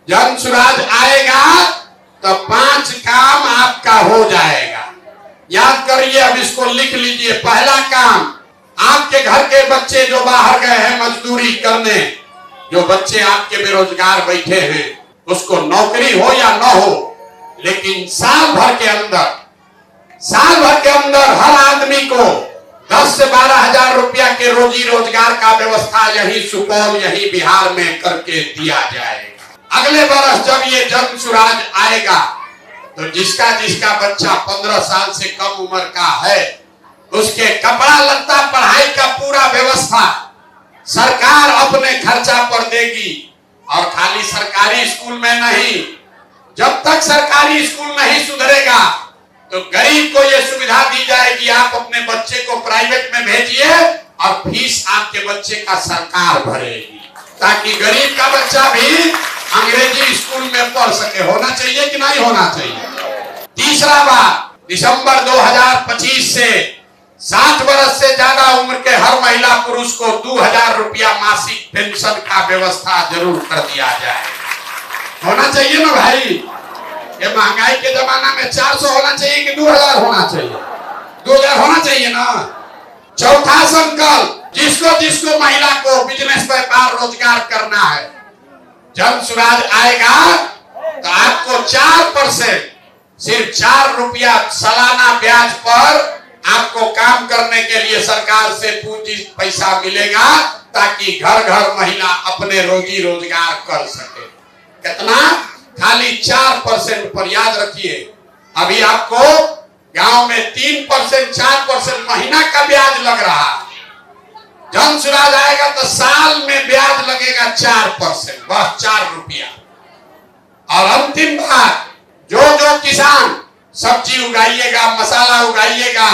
जन सुराज आएगा तो 5 काम आपका हो जाएगा। याद करिए, अब इसको लिख लीजिए। पहला काम, आपके घर के बच्चे जो बाहर गए हैं मजदूरी करने, जो बच्चे आपके बेरोजगार बैठे हैं, उसको नौकरी हो या न हो, लेकिन साल भर के अंदर हर आदमी को 10 से 12 हजार रुपया के रोजी रोजगार का व्यवस्था यही सुपौल, यही बिहार में करके दिया जाएगा। अगले बरस जब ये जन सुराज आएगा तो जिसका बच्चा 15 साल से कम उम्र का है, उसके कपड़ा लत्ता पढ़ाई का पूरा व्यवस्था सरकार अपने खर्चा पर देगी। और खाली सरकारी स्कूल में नहीं, जब तक सरकारी स्कूल नहीं सुधरेगा तो गरीब को यह सुविधा दी जाएगी, आप अपने बच्चे को प्राइवेट में भेजिए और फीस आपके बच्चे का सरकार भरेगी, ताकि गरीब का बच्चा भी अंग्रेजी स्कूल में पढ़ सके। होना चाहिए कि नहीं होना चाहिए? तीसरा बात, दिसंबर 2025 से 60 वर्ष से ज्यादा उम्र के हर महिला पुरुष को 2000 रुपया मासिक पेंशन का व्यवस्था जरूर कर दिया जाए। होना चाहिए ना भाई? ये महंगाई के जमाना में 400 होना चाहिए कि 2000 होना चाहिए? 2000 होना चाहिए ना। चौथा संकल्प, जिसको महिला को बिजनेस व्यापार रोजगार करना है, जन सुराज आएगा तो आपको 4%, सिर्फ 4 रुपया सालाना ब्याज पर आपको काम करने के लिए सरकार से पूंजी पैसा मिलेगा, ताकि घर घर महिला अपने रोजी रोजगार कर सके। कितना? खाली 4% पर। याद रखिए, अभी आपको गांव में 3%, 4% महीना का ब्याज लग रहा है। जन सुराज आएगा तो साल में ब्याज लगेगा 4%, बस 4 रुपया। और अंतिम बात, जो किसान सब्जी उगाइएगा, मसाला उगाइएगा,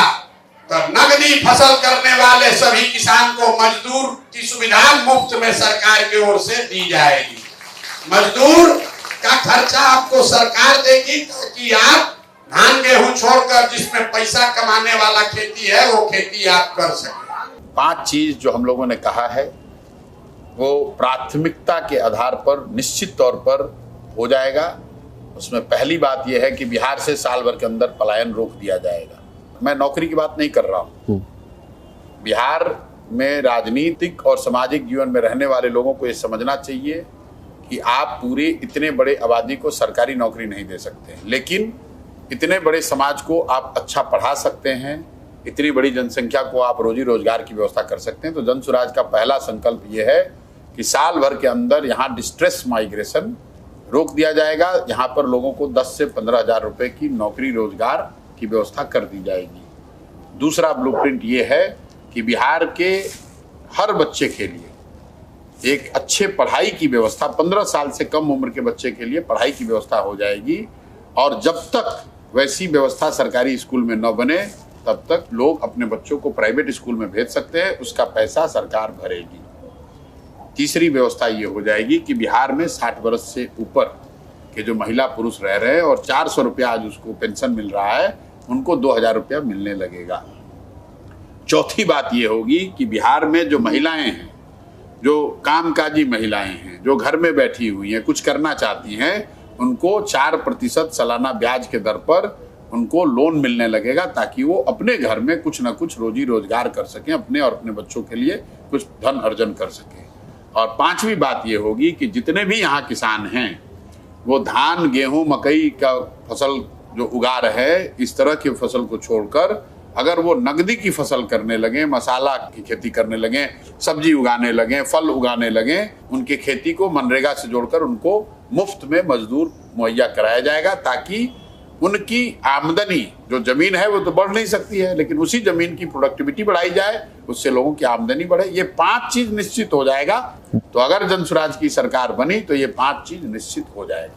तो नगदी फसल करने वाले सभी किसान को मजदूर की सुविधा मुफ्त में सरकार की ओर से दी जाएगी। मजदूर का खर्चा आपको सरकार देगी, ताकि आप धान गेहूं छोड़कर जिसमें पैसा कमाने वाला खेती है वो खेती आप कर सकें। 5 चीज जो हम लोगों ने कहा है वो प्राथमिकता के आधार पर निश्चित तौर पर हो जाएगा। उसमें पहली बात यह है कि बिहार से साल भर के अंदर पलायन रोक दिया जाएगा। मैं नौकरी की बात नहीं कर रहा हूँ। बिहार में राजनीतिक और सामाजिक जीवन में रहने वाले लोगों को ये समझना चाहिए कि आप पूरे इतने बड़े आबादी को सरकारी नौकरी नहीं दे सकते, लेकिन इतने बड़े समाज को आप अच्छा पढ़ा सकते हैं, इतनी बड़ी जनसंख्या को आप रोजी रोजगार की व्यवस्था कर सकते हैं। तो जन सुराज का पहला संकल्प ये है कि साल भर के अंदर यहाँ डिस्ट्रेस माइग्रेशन रोक दिया जाएगा। यहाँ पर लोगों को 10 से 15 हजार रुपए की नौकरी रोजगार की व्यवस्था कर दी जाएगी। दूसरा ब्लूप्रिंट ये है कि बिहार के हर बच्चे के लिए एक अच्छे पढ़ाई की व्यवस्था, 15 साल से कम उम्र के बच्चे के लिए पढ़ाई की व्यवस्था हो जाएगी। और जब तक वैसी व्यवस्था सरकारी स्कूल में न बने तब तक लोग अपने बच्चों को प्राइवेट स्कूल में भेज सकते हैं, उसका पैसा सरकार भरेगी। तीसरी व्यवस्था ये हो जाएगी कि बिहार में 60 वर्ष से ऊपर के जो महिला पुरुष रह रहे हैं और 400 रुपया आज उसको पेंशन मिल रहा है, उनको 2000 रुपया मिलने लगेगा। चौथी बात ये होगी कि बिहार में जो महिलाएं हैं, जो कामकाजी महिलाएं हैं, जो घर में बैठी हुई हैं, कुछ करना चाहती हैं, उनको 4% सालाना ब्याज के दर पर उनको लोन मिलने लगेगा, ताकि वो अपने घर में कुछ ना कुछ रोजी रोजगार कर सकें, अपने और अपने बच्चों के लिए कुछ धन अर्जन कर सकें। और पांचवी बात ये होगी कि जितने भी यहाँ किसान हैं वो धान गेहूं मकई का फसल जो उगा रहे हैं, इस तरह की फसल को छोड़कर अगर वो नगदी की फसल करने लगे, मसाला की खेती करने लगे, सब्जी उगाने लगे, फल उगाने लगे, उनकी खेती को मनरेगा से जोड़कर उनको मुफ्त में मजदूर मुहैया कराया जाएगा, ताकि उनकी आमदनी, जो जमीन है वो तो बढ़ नहीं सकती है, लेकिन उसी जमीन की प्रोडक्टिविटी बढ़ाई जाए, उससे लोगों की आमदनी बढ़े। ये 5 चीज निश्चित हो जाएगा। तो अगर जन सुराज की सरकार बनी तो ये 5 चीज निश्चित हो जाएगा।